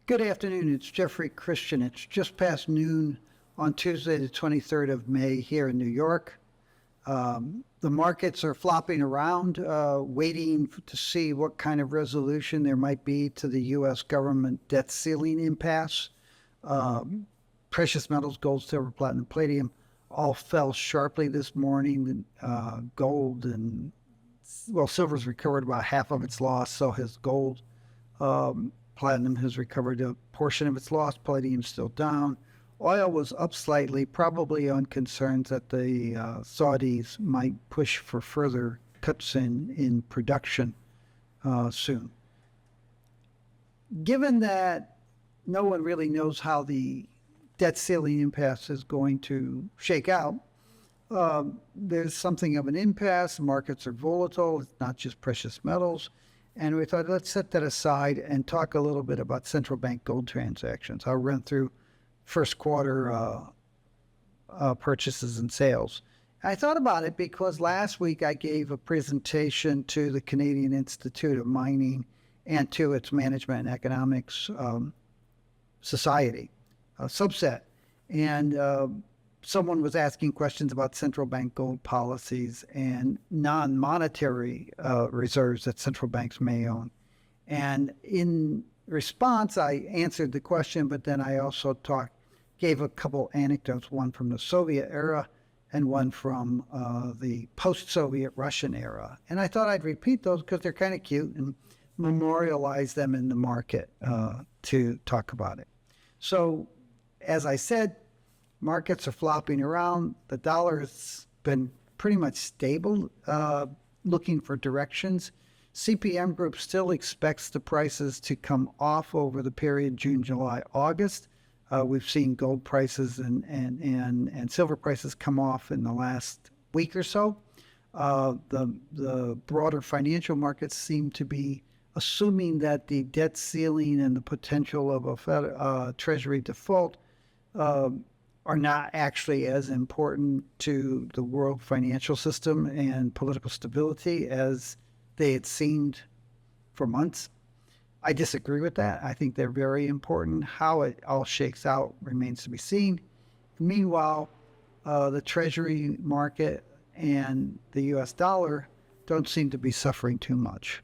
Good afternoon. It's Jeffrey Christian. It's just past noon on Tuesday, the 23rd of May here in New York. The markets are flopping around, waiting to see what kind of resolution there might be to the U.S. government debt ceiling impasse. Precious metals, gold, silver, platinum, palladium, all fell sharply this morning. Gold and, silver's recovered about half of its loss, so has gold. Platinum has recovered a portion of its loss. Palladium's still down. Oil was up slightly, probably on concerns that the Saudis might push for further cuts in production soon. Given that no one really knows how the debt ceiling impasse is going to shake out, there's something of an impasse. Markets are volatile. It's not just precious metals. And we thought, let's set that aside and talk a little bit about central bank gold transactions. I'll run through first quarter purchases and sales. I thought about it because last week I gave a presentation to the Canadian Institute of Mining and to its Management and Economics Society, subset. And someone was asking questions about central bank gold policies and non-monetary reserves that central banks may own. And in response, I answered the question, but then I also gave a couple anecdotes, one from the Soviet era and one from the post-Soviet Russian era. And I thought I'd repeat those because they're kind of cute and memorialize them in the market to talk about it. So, as I said, markets are flopping around. The dollar has been pretty much stable, looking for directions. CPM Group still expects the prices to come off over the period June, July, August. We've seen gold prices and silver prices come off in the last week or so. The broader financial markets seem to be assuming that the debt ceiling and the potential of a Treasury default are not actually as important to the world financial system and political stability as they had seemed for months. I disagree with that. I think they're very important. How it all shakes out remains to be seen. Meanwhile, the Treasury market and the U.S. dollar don't seem to be suffering too much.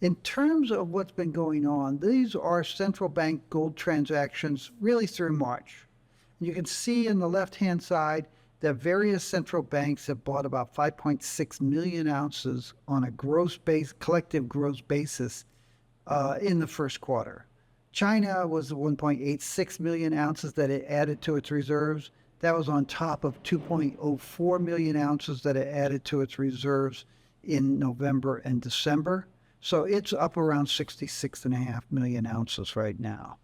In terms of what's been going on, these are central bank gold transactions really through March. You can see in the left-hand side that various central banks have bought about 5.6 million ounces on a collective gross basis in the first quarter. China was 1.86 million ounces that it added to its reserves. That was on top of 2.04 million ounces that it added to its reserves in November and December. So it's up around 66.5 million ounces right now.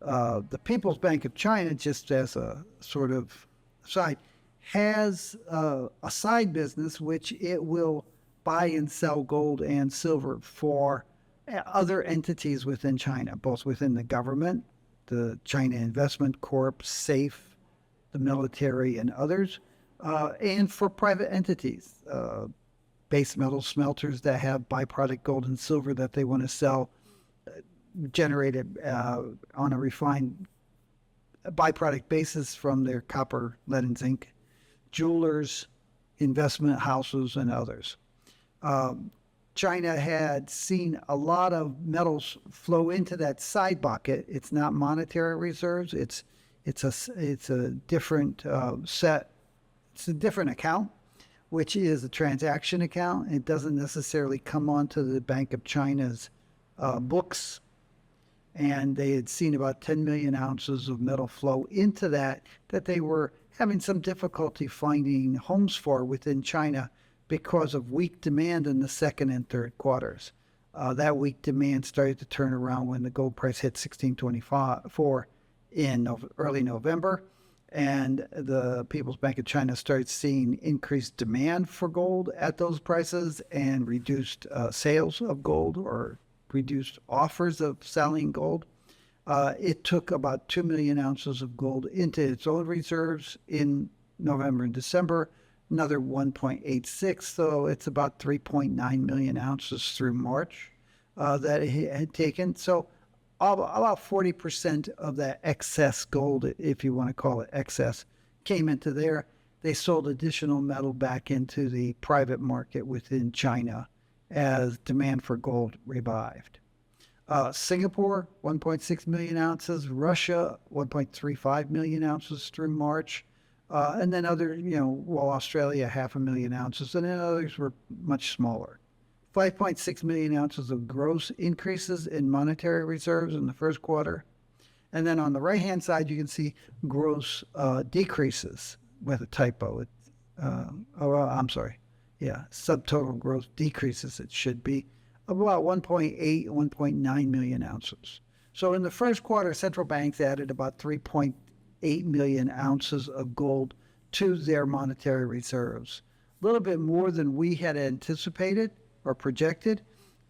The People's Bank of China, just as a sort of side, has a side business which it will buy and sell gold and silver for other entities within China, both within the government, the China Investment Corp, SAFE, the military, and others, and for private entities, base metal smelters that have byproduct gold and silver that they want to sell, generated on a refined byproduct basis from their copper, lead, and zinc, jewelers, investment houses, and others. China had seen a lot of metals flow into that side bucket. It's not monetary reserves. It's a different set. It's a different account, which is a transaction account. It doesn't necessarily come onto the Bank of China's books. And they had seen about 10 million ounces of metal flow into that they were having some difficulty finding homes for within China because of weak demand in the second and third quarters. That weak demand started to turn around when the gold price hit $1,624 in early November. And the People's Bank of China started seeing increased demand for gold at those prices and reduced sales of gold or reduced offers of selling gold. It took about 2 million ounces of gold into its own reserves in November and December, another 1.86, so it's about 3.9 million ounces through March that it had taken. So about 40% of that excess gold, if you want to call it excess, came into there. They sold additional metal back into the private market within China as demand for gold revived. Singapore, 1.6 million ounces. Russia, 1.35 million ounces through March. And then other, well, Australia, 500,000 ounces. And then others were much smaller. 5.6 million ounces of gross increases in monetary reserves in the first quarter. And then on the right-hand side, you can see gross decreases with a typo. I'm sorry. Yeah, subtotal gross decreases, it should be, of about 1.8, 1.9 million ounces. So in the first quarter, central banks added about 3.8 million ounces of gold to their monetary reserves. A little bit more than we had anticipated or projected,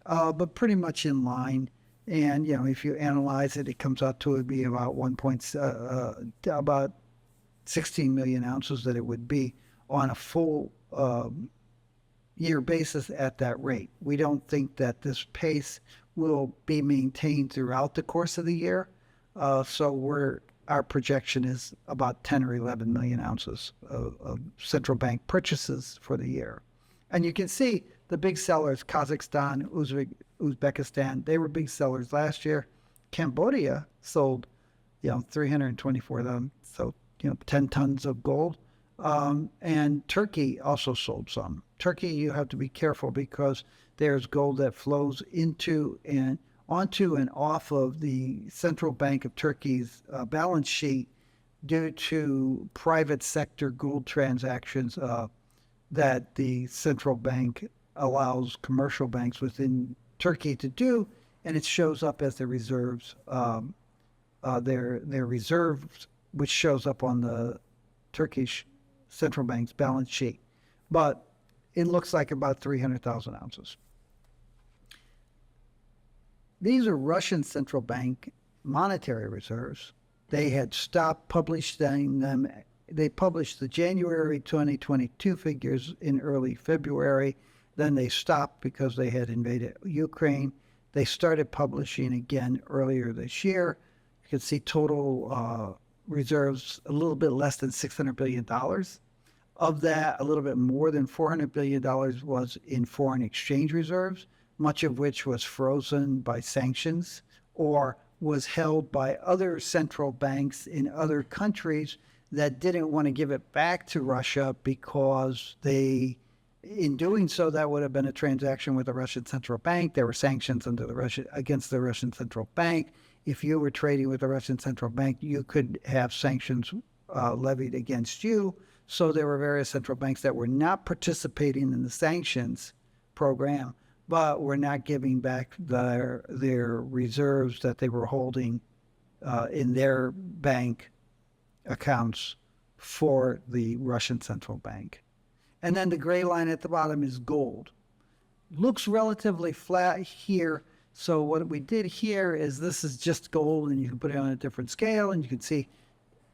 but pretty much in line. And if you analyze it, it comes out to it be about about 16 million ounces that it would be on a full year basis at that rate. We don't think that this pace will be maintained throughout the course of the year. So our projection is about 10 or 11 million ounces of central bank purchases for the year. And you can see the big sellers, Kazakhstan, Uzbekistan, they were big sellers last year. Cambodia sold, 324 of them, so 10 tons of gold. And Turkey also sold some. Turkey, you have to be careful because there's gold that flows onto and off of the Central Bank of Turkey's balance sheet due to private sector gold transactions that the central bank allows commercial banks within Turkey to do, and it shows up as their reserves, their reserves, which shows up on the Turkish central bank's balance sheet. But it looks like about 300,000 ounces. These are Russian central bank monetary reserves. They had stopped publishing them. They published the January 2022 figures in early February. Then they stopped because they had invaded Ukraine. They started publishing again earlier this year. You can see total reserves a little bit less than $600 billion. Of that, a little bit more than $400 billion was in foreign exchange reserves, much of which was frozen by sanctions or was held by other central banks in other countries that didn't want to give it back to Russia because in doing so, that would have been a transaction with the Russian central bank. There were sanctions against the Russian central bank. If you were trading with the Russian central bank, you could have sanctions levied against you. So there were various central banks that were not participating in the sanctions program, but were not giving back their reserves that they were holding in their bank accounts for the Russian central bank. And then the gray line at the bottom is gold. Looks relatively flat here. So what we did here is this is just gold, and you can put it on a different scale, and you can see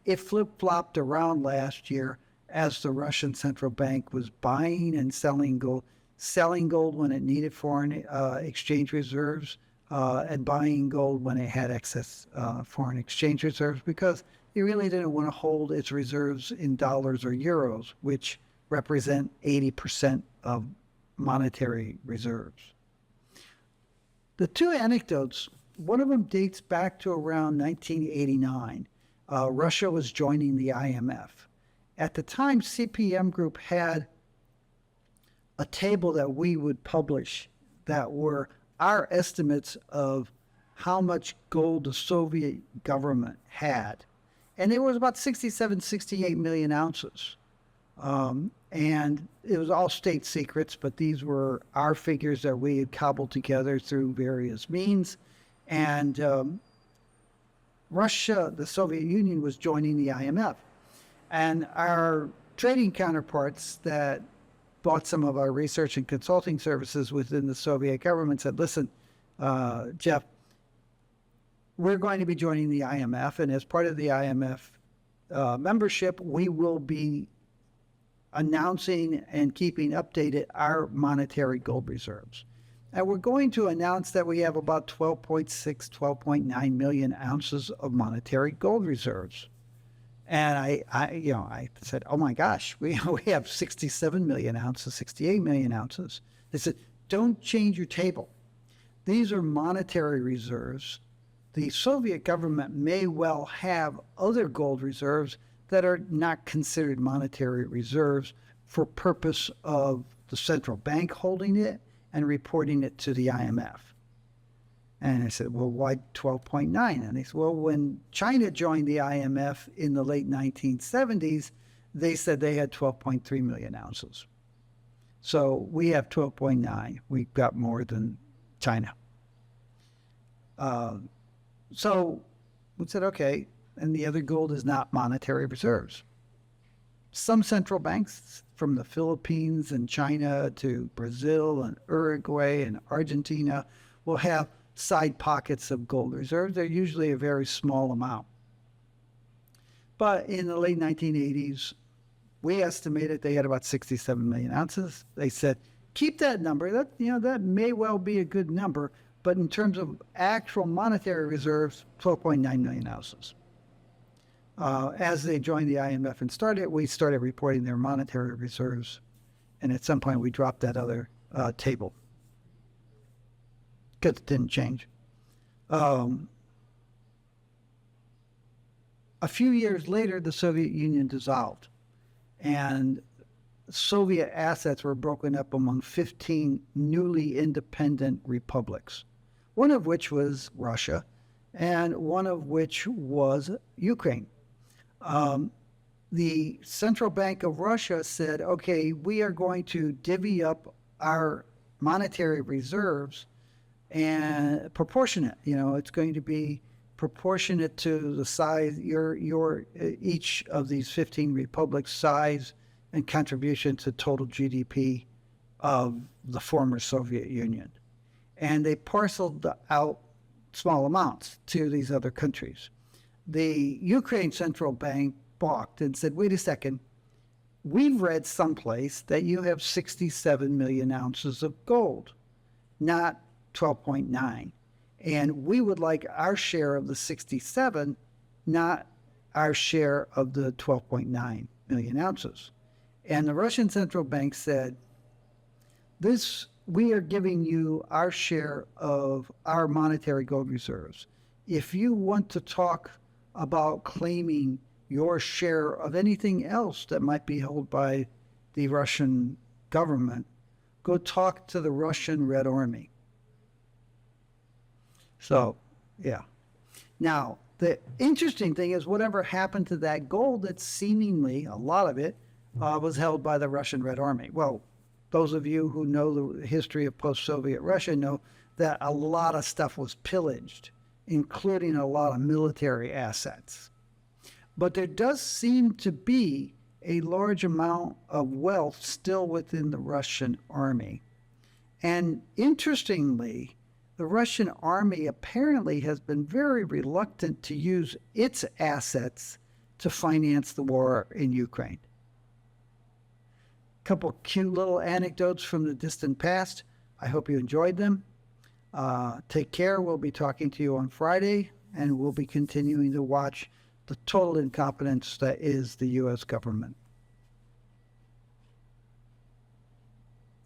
it flip-flopped around last year as the Russian central bank was buying and selling gold when it needed foreign exchange reserves, and buying gold when it had excess foreign exchange reserves, because it really didn't want to hold its reserves in dollars or euros, which represent 80% of monetary reserves. The two anecdotes, one of them dates back to around 1989. Russia was joining the IMF. At the time, CPM Group had a table that we would publish that were our estimates of how much gold the Soviet government had. And it was about 67, 68 million ounces. And it was all state secrets, but these were our figures that we had cobbled together through various means. And Russia, the Soviet Union, was joining the IMF. And our trading counterparts that bought some of our research and consulting services within the Soviet government said, listen, Jeff, we're going to be joining the IMF. And as part of the IMF membership, we will be announcing and keeping updated our monetary gold reserves. And we're going to announce that we have about 12.6, 12.9 million ounces of monetary gold reserves. And I said, oh my gosh, we have 67 million ounces, 68 million ounces. They said, don't change your table. These are monetary reserves. The Soviet government may well have other gold reserves that are not considered monetary reserves for purpose of the central bank holding it and reporting it to the IMF. And I said, well, why 12.9? And they said, well, when China joined the IMF in the late 1970s, they said they had 12.3 million ounces. So we have 12.9. We've got more than China. So we said, okay, and the other gold is not monetary reserves. Some central banks, from the Philippines and China to Brazil and Uruguay and Argentina, will have side pockets of gold reserves. They're usually a very small amount. But in the late 1980s, we estimated they had about 67 million ounces. They said, keep that number. That may well be a good number, but in terms of actual monetary reserves, 12.9 million ounces. As they joined the IMF and we started reporting their monetary reserves, and at some point we dropped that other table because it didn't change. A few years later, the Soviet Union dissolved, and Soviet assets were broken up among 15 newly independent republics, one of which was Russia, and one of which was Ukraine. The Central Bank of Russia said, okay, we are going to divvy up our monetary reserves and proportionate. It's going to be proportionate to the size, each of these 15 republics' size and contribution to total GDP of the former Soviet Union. And they parceled out small amounts to these other countries. The Ukraine Central Bank balked and said, wait a second, we've read someplace that you have 67 million ounces of gold, not 12.9. And we would like our share of the 67, not our share of the 12.9 million ounces. And the Russian Central Bank said, we are giving you our share of our monetary gold reserves. If you want to talk about claiming your share of anything else that might be held by the Russian government, go talk to the Russian Red Army. So, yeah. Now, the interesting thing is whatever happened to that gold that seemingly, a lot of it, was held by the Russian Red Army. Well, those of you who know the history of post-Soviet Russia know that a lot of stuff was pillaged, including a lot of military assets. But there does seem to be a large amount of wealth still within the Russian army. And interestingly, the Russian army apparently has been very reluctant to use its assets to finance the war in Ukraine. A couple cute little anecdotes from the distant past. I hope you enjoyed them. Take care. We'll be talking to you on Friday, and we'll be continuing to watch the total incompetence that is the U.S. government.